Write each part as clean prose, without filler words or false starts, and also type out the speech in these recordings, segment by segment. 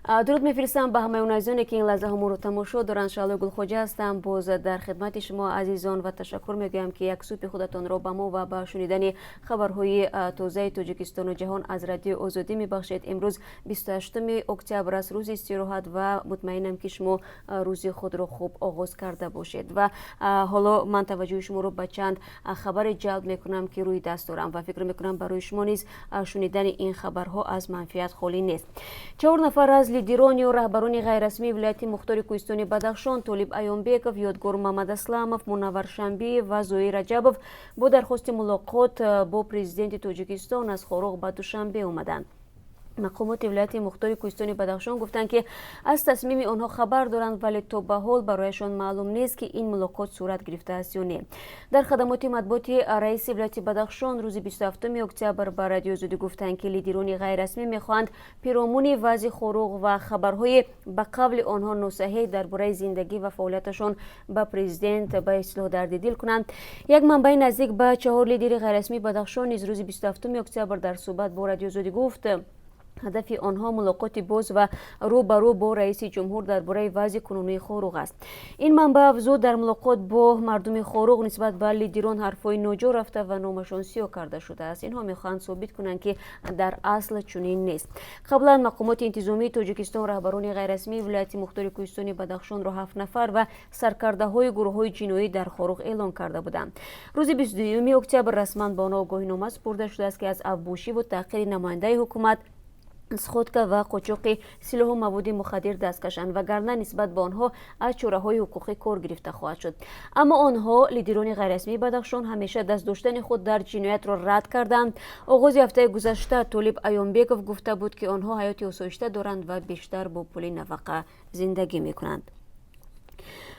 درود میفرستم به همه اونایزانی که این لحظه همون رو تماشا دارن. شعله گلخوجه هستم باز در خدمت شما عزیزان و تشکر میگویم که یک سوپ خودتان را به ما و به شنیدن خبرهای تازه تاجیکستان و جهان از رادیو آزادی میبخشید. امروز 28 اکتبر است، روز استراحت و مطمئنم که شما روز خود را خوب آغاز کرده باشید. و حالا من توجه شما رو به چند خبر جلب میکنم که روی دست دارم و فکر میکنم برای شما نیز شنیدن این خبرها از منفیت خالی نیست. 4 نفر از لیدران و رهبران غیررسمی ولایت مختار کوهستان بدخشان، طالب ایامبکov، یادگار محمد اسلامov، منور شنبی و زوی رجبov با درخواست ملاقات با پرزیدنت تاجیکستان از خاروغ به دوشنبه آمدند. مقامات ولایت مختار کوهستان بدخشان گفتند که از تصمیم آنها خبر دارند، ولی تا به حال برایشان معلوم نیست که این ملاقات صورت گرفته است یا نه. در خدمات مطبوعاتی رئیس ولایت بدخشان روز 27 اکتبر به رادیو آزادی گفتند که لیدران غیررسمی میخواهند پیرامون وضع خاروغ و خبرهای به قبل آنها ناصحیح درباره زندگی و فعالیتشان به پرزیدنت به اصلاح درد دل کنند. یک منبع نزدیک به 4 لیدر غیررسمی بدخشان نیز روز 27 اکتبر در صحبت با رادیو آزادی گفت هدف آنها ملاقات باز و روبرو با رئیس جمهور درباره وضع کنونی خاروغ است. این منبع افزود در ملاقات با مردم خاروغ نسبت به لیدران حرفای ناجا رفته و نامشان سیاه کرده شده است. اینها میخواهند ثابت کنند که در اصل چنین نیست. قبلا مقامات انتظامی تاجیکستان رهبران غیررسمی ولایت مختار کوهستان بدخشان را 7 نفر و سرکرده های گروه های جنایی در خاروغ اعلام کرده بودند. روز 22 اکتبر رسما به آنها آگاهینامه سپرده شده است که از افبوشی و تحقیر نماینده حکومت، سخودکا و قاچاق سلاح و مواد مخدر دست کشند، وگرنه نسبت به آنها از چاره‌های حقوقی کار گرفته خواهد شد. اما آنها لیدران غیررسمی بدخشان همیشه دست داشتن خود در جنایت را رد کردند. آغاز هفته گذشته طالب ایامبکov گفته بود که آنها حیات آسایشته دارند و بیشتر با پول نفقه زندگی میکنند.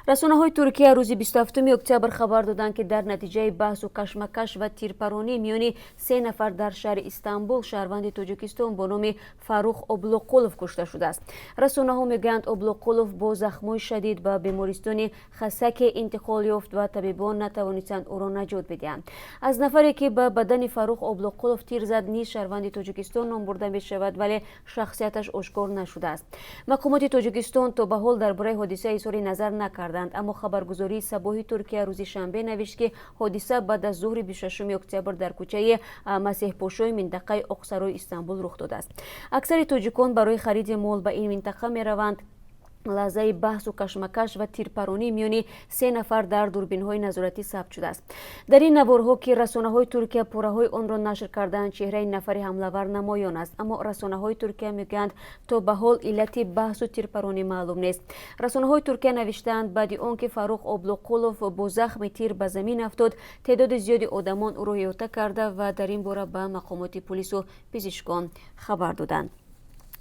رسانه‌های ترکیه روز 27 اکتبر خبر دادند که در نتیجه بحث و کشمکش و تیرپرانی میان 3 نفر در شهر استانبول شهروند تاجیکستان با نام فاروق اوبلوقولوف کشته شده است. رسانه‌ها میگویند اوبلوقولوف با زخم‌های شدید به بیمارستان خسک انتقال یافت و طبیبان نتوانستند او را نجات بدهند. از نفری که به بدن فاروق اوبلوقولوف تیر زد نیز شهروند تاجیکستان نام برده می‌شود، ولی شخصیتش آشکار نشده است. مقامات تاجیکستان تا به حال درباره حادثه اظهار نظر نکردند، اما خبرگزاری صباح ترکیه روز شنبه نوشت که حادثه بعد از ظهر 26 اکتبر در کوچه مسیح پاشوی منطقه اقصرای استانبول رخ داده است. اکثر تاجیکان برای خرید مال به این منطقه میروند. لحظه بحث و کشمکش و تیرپرانی میان 3 نفر در دوربین‌های نظارتی ثبت شده است. در این نوارها که رسانه‌های ترکیه پاره‌های آن را نشر کردند، چهره نفر حمله‌ور نمایان است، اما رسانه‌های ترکیه میگویند تا به حال علت بحث و تیرپرانی معلوم نیست. رسانه‌های ترکیه نوشتند بعد آنکه فاروق اوبلوقولوف با زخم تیر به زمین افتاد، تعداد زیادی آدمان او را احاطه کرده و در این باره به مقامات پلیس و پزشکان خبر دادند.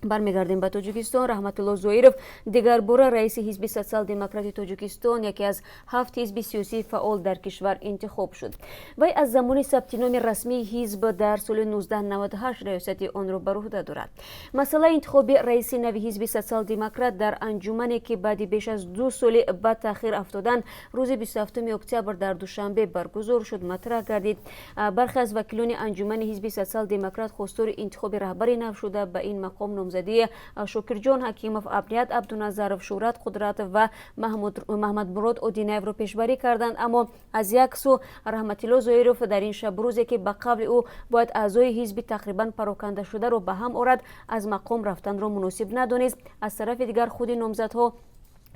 برمیگردیم به تاجیکستان. رحمت الله زویرов دیگر باره رئیس حزب سوسیال دموکرات تاجیکستان، یکی از 7 حزب سیاسی فعال در کشور انتخاب شد. وی از زمان ثبت نام رسمی حزب در سال 1998 ریاست آن را بر عهده دارد. مسئله انتخاب رئیس نوی حزب سوسیال دموکرات در انجمنی که بعد بیش از 2 سال به تاخیر افتادن روز 27 اکتبر در دوشنبه برگزار شد مطرح گردید. برخی از وکیلان انجمن حزب سوسیال دموکرات خواستار انتخاب رهبر نو شده به این مقام زدی شکرجان حکیمов، امنیت عبدالنظرov، شهرت قدرت و محمد مراد اودینایف را پیشبری کردند. اما از یک سو رحمت الله زویرov در این شب روزی که به قبل او باید اعضای حزب تقریبا پراکنده شده را به هم آورد، از مقام رفتن را مناسب ندانست. از طرف دیگر خود نامزدها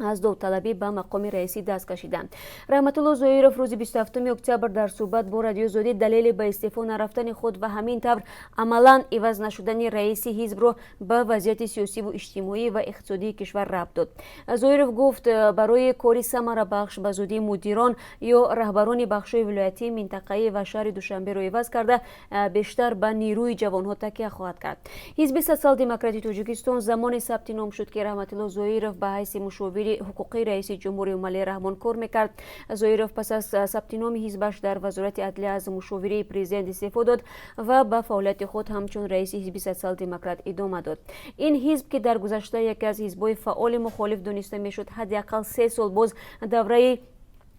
از داوطلبی به مقام رئیسی دست کشیدند. رحمت الله زویرov روز 27 اکتبر در صحبت با رادیو آزادی دلیل به استعفا نرفتن خود و همین طور عملا عوض نشدن رئیس حزب را به وضعیت سیاسی و اجتماعی و اقتصادی کشور ربط داد. زویرov گفت برای کاری ثمره بخش به زودی مدیران یا رهبران بخش‌های ولایتی، منطقه‌ای و شهر دوشنبه را عوض کرده بیشتر به نیروی جوان‌ها تکیه خواهد کرد. حزب سوسیال دموکرات تاجیکستان زمان ثبت نام شد که رحمت الله زویرov به حیث مشاور حقوقی رئیس جمهور ملی رحمان کار میکرد. زویرov پس از ثبت نام حزبش در وزارت عدلیه از مشاوره پرزیدنت استعفا داد و به فعالیت خود همچون رئیس حزب سوسیال دموکرات ادامه داد. این حزب که در گذشته یکی از حزب‌های فعال مخالف دانسته میشد، حداقل 3 سال باز دوره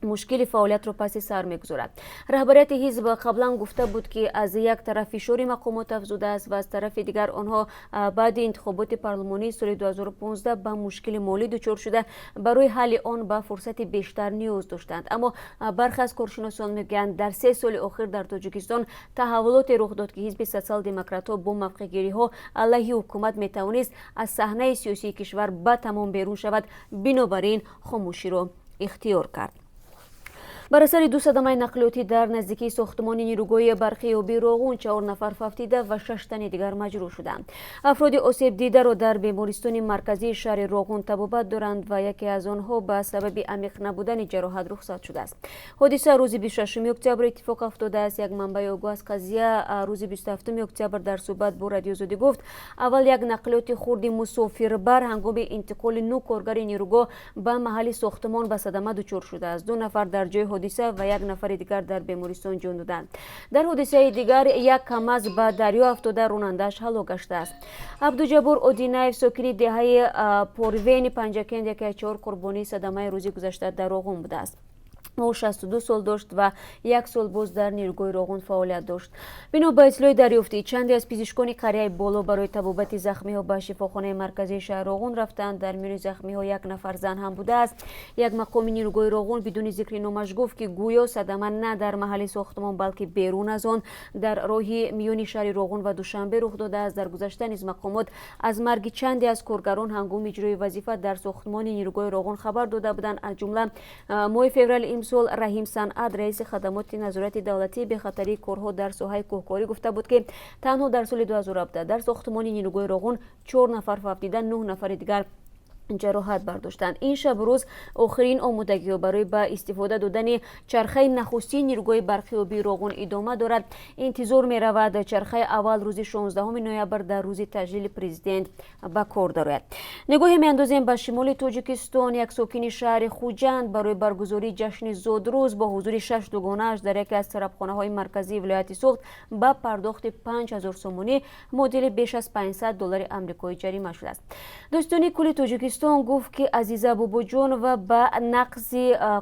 مشکل فعالیت را پس سر میگذارد. رهبریت حزب قبلا گفته بود که از یک طرف فشار مقامات افزوده است و از طرف دیگر آنها بعد انتخابات پارلمانی سال 2015 به مشکل مالی دچار شده برای حل آن به فرصت بیشتر نیاز داشتند. اما برخی از کارشناسان میگویند در 3 سال اخیر در تاجیکستان تحولات رخ داد که حزب سوسیال دموکرات ها با موقع‌گیری ها علیه حکومت میتوانست از صحنه سیاسی کشور به تمام بیرون شود، بنابراین خاموشی را اختیار کرد. بر اثر 2 صدمه نقلیاتی در نزدیکی ساختمان نیروگاه برقی آبی روغون 4 نفر فوتیده و 6 تن دیگر مجروح شدند. افراد آسیب دیده را در بیمارستان مرکزی شهر روغون طبابت دارند و یکی از آنها به سبب عمیق نبودن جراحت رخصت شده است. حادثه روز 26 اکتبر اتفاق افتاده است. یک منبع آگاه از قضیه روز 27 اکتبر در صحبت با رادیو زودی گفت اول یک نقلیات خرد مسافربر هنگام انتقال 9 کارگر نیروگاه به محل ساختمان به صدمه دچار شده است. 2 نفر در جای حادثه و یک نفر دیگر در بیمارستان جان دادند. در حادثه دیگر یک کمز به دریا افتاده راننده‌اش هلاک گشته است. عبدالجبار اودینایف ساکن دهه پوروین پنجکند یکی از 4 قربانی صدمه روز گذشته در روغون بوده است. او 62 سال داشت و 1 سال باز در نیروگاه روغون فعالیت داشت. بنا به اطلاع دریافتی چندی از پزشکان قریه بالا برای طبابت زخمی ها به شفاخانه مرکزی شهر روغون رفتند. در میان زخمی ها 1 نفر زن هم بوده است. یک مقام نیروگاه روغون بدون ذکر نامش گفت که گویا صدمه نه در محل ساختمان بلکه بیرون از آن در راه میان شهر روغون و دوشنبه رخ داده است. در گذشته نیز مقامات از مرگ چندی از کارگران هنگام اجرای وظیفه در ساختمان نیروگاه روغون خبر داده بودند. از جمله ماه فوریه امسال رحیم صنعت رئیس خدمات نظارت دولتی به خطری کارها در ساحه کوهکاری گفته بود که تنها در سال 2017 در ساختمان نیروگاه روغون 4 نفر فوتیدن، 9 نفر دیگر جراحت برداشتند. این شب روز آخرین آمادگی برای به استفاده دادن چرخه نخستی نیروگاه برقی آبی روغون ادامه دارد. انتظار می رود چرخه اول روز 16 نوامبر در روز تجلیل پرزیدنت به کار دارد. نگاه می اندازیم به شمال تاجیکستان. یک ساکن شهر خوجند برای برگزاری جشن زادروز با حضور 6 دوگانه‌اش در یکی از طرفخانه های مرکزی ولایت سوخت با پرداخت 5000 سومانی معادل بیش از $500 آمریکایی جریمه شده است. دوستان کل تاجیکستان گفت که عزیزه بابا جان و به نقض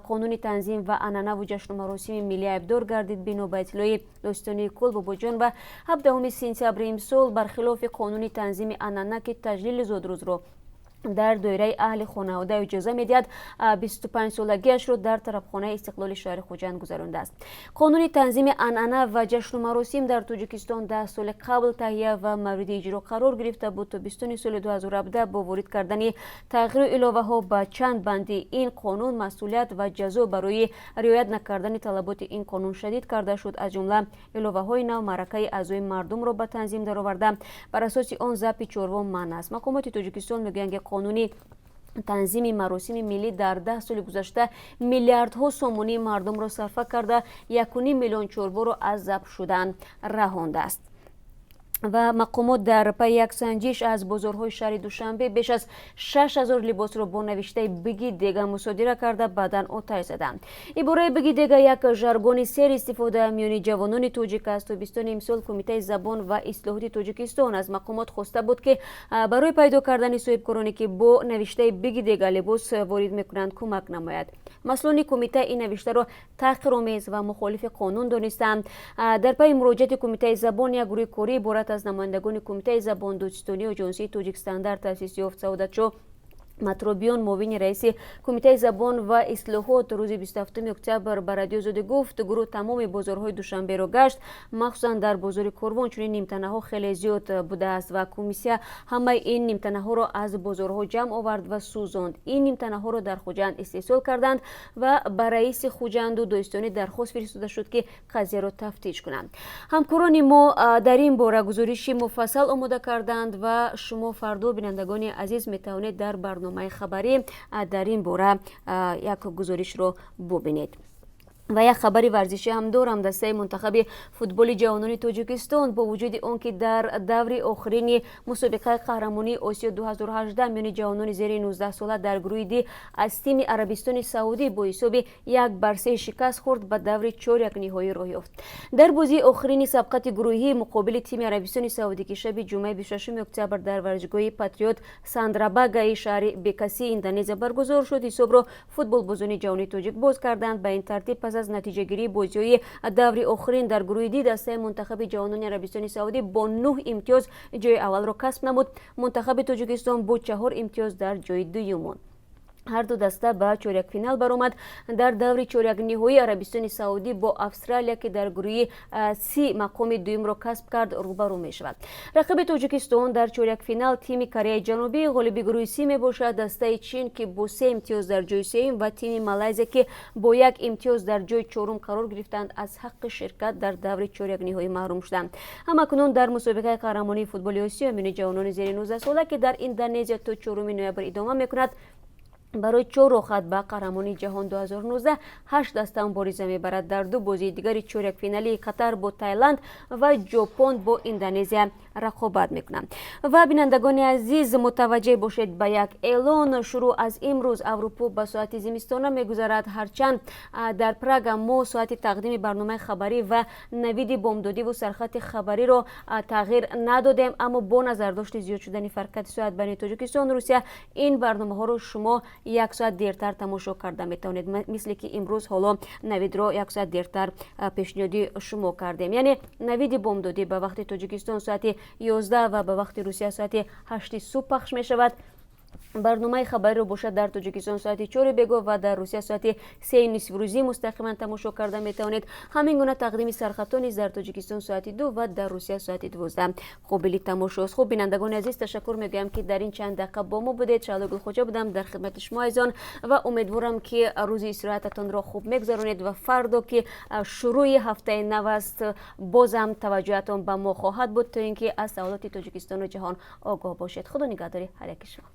قانون تنظیم و عنعنه و جشن و مراسم ملی ابدار گردید. بنا به اطلاع دوستان کل بابا جان و 17 سپتامبر امسال برخلاف قانون تنظیم عنعنه که تجلیل زادروز را در دایره اهل خانواده اجازه میدهد 25 سالگیش را در طرفخانه استقلال شهر خوجند گذرانده است. قانون تنظیم عنعنه و جشن و مراسم در تاجیکستان 10 سال قبل تهیه و مورد اجرا قرار گرفته بود تا 20 سال 2017 با وارد کردن تغییر الهه ها به چند بند این قانون مسئولیت و جزا برای رعایت نکردن طلبات این قانون شدید کرده شد. از جمله الهه های نو معرکه اعضای مردم را به تنظیم درآورده بر اساس آن ضبط چاروا منع است. مقامات تاجیکستان میگویند قانونی تنظیم مراسم ملی در 10 سال گذشته میلیاردها سومانی مردم را صرفه کرده 1.5 میلیون چاروا را از ضبط شدن رهانده است. و مقامات در پی یک سنجش از بازارهای شهر دوشنبه بیش از 6000 لباس را با نوشته بگی دیگه مصادره کرده بدن آتش زدند. عباره بگی دیگه یک ژارگون سر استفاده میان جوانان تاجیک است. تا 20 امسال کمیته زبان و اصلاحات تاجیکستان از مقامات خواسته بود که برای پیدا کردن صاحبکارانی که با نوشته بگی دیگه لباس وارد میکنند کمک نماید. مسئولان کمیته این نوشته را تحقیرآمیز و مخالف قانون دانستند. در پی مراجعت کمیته زبان یک گروه کاری عبارت از نمایندگان کمیته زبان دوستانی آژانسی تاجیکستان در تأسیس یافت سعادت شو مطروبیان معاون رئیس کمیته زبان و اصلاحات روز 27 اکتبر به رادیو زودی گفت گروه تمام بازارهای دوشنبه را گشت، مخصوصا در بازار کروان چون نیمتنه ها خیلی زیاد بوده است و کمیسیه همه این نیمتنه ها را از بازارها جمع آورد و سوزاند. این نیمتنه ها را در خوجند استحصال کردند و به رئیس خوجند و دوستانی درخواست فرستاده شد که قضیه را تفتیش کنند. همکاران ما در این باره گزارشی مفصل آماده کردند و شما فردا بینندگان عزیز میتوانید در برنامه خبری در این باره یک گزارش رو ببینید. و یک خبری ورزشی هم دارم. دسته منتخب فوتبال جوانان تاجیکستان با وجود آنکه در دور آخرین مسابقه قهرمانی آسیا 2018 میان جوانان زیر 19 ساله در گروه دی از تیم عربستان سعودی با حساب 1-3 شکست خورد به دور چهارک نهایی راه یافت. در بازی آخرین سبقت گروهی مقابل تیم عربستان سعودی که شب جمعه 26 اکتبر در ورزشگاه پاتریوت ساندراباگا شهر بکسی اندونزیا برگزار شد، حساب را فوتبال بازان جوانان تاجیک باز کردند. به این ترتیب پس از نتیجه گیری بازی‌های دور آخرین در گروه دی دسته منتخب جوانان عربستان سعودی با 9 امتیاز جای اول را کسب نمود. منتخب تاجیکستان با 4 امتیاز در جای دوم ماند. هر دو دسته به چهارک فینال برآمد. در دور چهارک نهایی عربستان سعودی با استرالیا که در گروه سی مقام دوم را کسب کرد روبرو می شود. رقیب تاجیکستان در چهارک فینال تیم کره جنوبی غالب گروه سی می باشد. دسته چین که با 3 امتیاز در جای سوم و تیم مالزی که با 1 امتیاز در جای چهارم قرار گرفتند از حق شرکت در دور چهارک نهایی محروم شدند. همکنون در مسابقه قهرمانی فوتبال آسیا میان جوانان زیر 19 ساله که در اندونزیا تا 4 نوامبر ادامه میکند برای 4 خط به قهرمانی جهان 2019 8 دسته مبارزه میبرد. در دو بازی دیگر چهارک فینالی قطر با تایلند و ژاپن با اندونزیا رقابت میکنند. و بینندگان عزیز متوجه باشید به یک اعلان. شروع از امروز اروپا به ساعت زمستانه میگذرد، هرچند در پراگ ما ساعت تقدیم برنامه خبری و نوید بامدادی و سرخط خبری را تغییر ندادیم، اما با نظر داشت زیاد شدن فرق ساعت بین تاجیکستان و روسیه این برنامه ها را شما 1 ساعت دیرتر تماشا کرده میتونید، مثل که امروز حالا نوید را 1 ساعت دیرتر پیشنهادی شما کردیم. یعنی نوید بامدادی به وقت تاجیکستان ساعت 11 و به وقت روسیه ساعت 8 صبح پخش می شود. برنامه خبری رو باشد در تاجیکستان ساعت 4 بگو و در روسیه ساعت 3 نصف روزی مستقیما تماشا کرده میتوانید. همین گونه تقدیم سرخطا نیز در تاجیکستان ساعت 2 و در روسیه ساعت 12 قابل تماشا است. خب بینندگان عزیز تشکر میگویم که در این چند دقیقه با ما بودید. شعله گلخوجه بودم در خدمت شما عزیزان و امیدوارم که روز استراحتتان را خوب میگذرونید و فردا که شروع هفته نو است بازم توجهتان به ما خواهد بود تا اینکه از سوالات تاجیکستان و جهان آگاه باشید. خدا نگهدار هر یک شما.